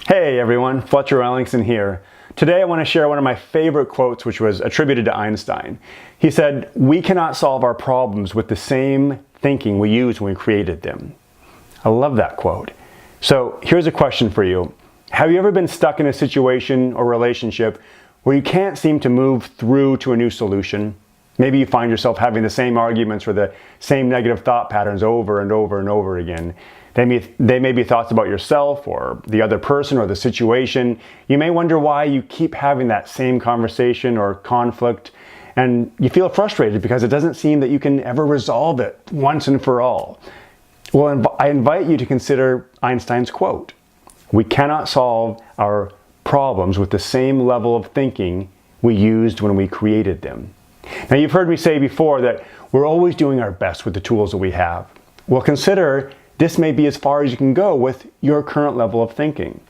Hey everyone, Fletcher Ellingson here. Today I want to share one of my favorite quotes, which was attributed to Einstein. He said, "We cannot solve our problems with the same thinking we used when we created them." I love that quote. So here's a question for you. Have you ever been stuck in a situation or relationship where you can't seem to move through to a new solution? Maybe you find yourself having the same arguments or the same negative thought patterns over and over and over again. They may be thoughts about yourself or the other person or the situation. You may wonder why you keep having that same conversation or conflict, and you feel frustrated because it doesn't seem that you can ever resolve it once and for all. Well, I invite you to consider Einstein's quote. We cannot solve our problems with the same level of thinking we used when we created them. Now, you've heard me say before that we're always doing our best with the tools that we have. Well, consider this may be as far as you can go with your current level of thinking.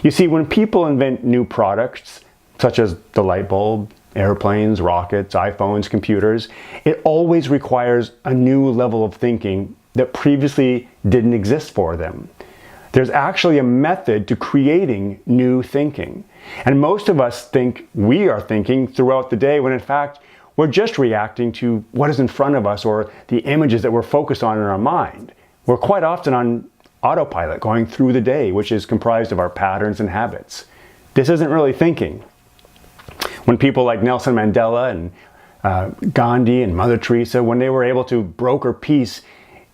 You see, when people invent new products, such as the light bulb, airplanes, rockets, iPhones, computers, it always requires a new level of thinking that previously didn't exist for them. There's actually a method to creating new thinking. And most of us think we are thinking throughout the day when in fact, we're just reacting to what is in front of us or the images that we're focused on in our mind. We're quite often on autopilot going through the day, which is comprised of our patterns and habits. This isn't really thinking. When people like Nelson Mandela and Gandhi and Mother Teresa, when they were able to broker peace,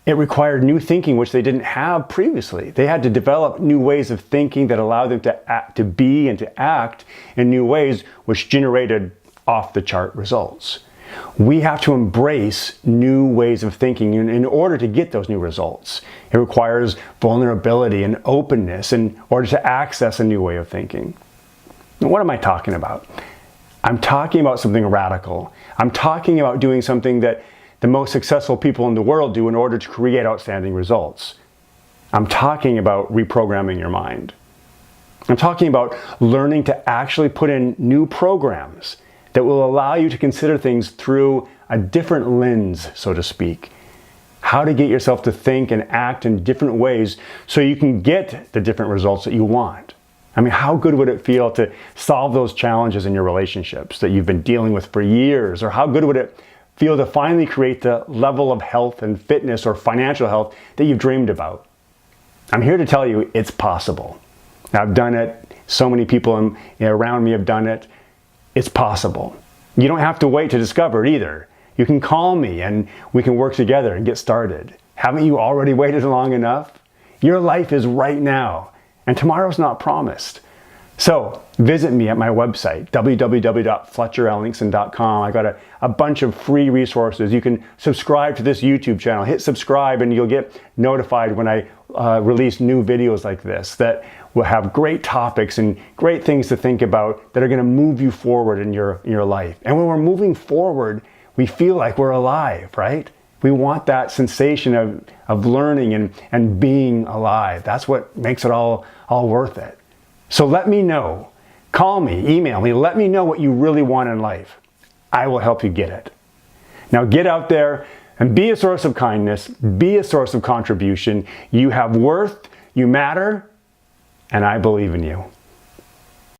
it required new thinking, which they didn't have previously. They had to develop new ways of thinking that allowed them to be and to act in new ways, which generated off-the-chart results. We have to embrace new ways of thinking in order to get those new results. It requires vulnerability and openness in order to access a new way of thinking. Now, what am I talking about? I'm talking about something radical. I'm talking about doing something that the most successful people in the world do in order to create outstanding results. I'm talking about reprogramming your mind. I'm talking about learning to actually put in new programs that will allow you to consider things through a different lens, so to speak. How to get yourself to think and act in different ways so you can get the different results that you want. I mean, how good would it feel to solve those challenges in your relationships that you've been dealing with for years? Or how good would it feel to finally create the level of health and fitness or financial health that you've dreamed about? I'm here to tell you it's possible. I've done it. So many people around me have done it. It's possible. You don't have to wait to discover it either. You can call me and we can work together and get started. Haven't you already waited long enough? Your life is right now, and tomorrow's not promised. So visit me at my website, www.fletcherellingson.com. I got a bunch of free resources. You can subscribe to this YouTube channel. Hit subscribe and you'll get notified when I release new videos like this that will have great topics and great things to think about that are going to move you forward in your life. And when we're moving forward, we feel like we're alive, right? We want that sensation of learning and being alive. That's what makes it all worth it. So let me know. Call me, email me, let me know what you really want in life. I will help you get it. Now get out there and be a source of kindness, be a source of contribution. You have worth, you matter, and I believe in you.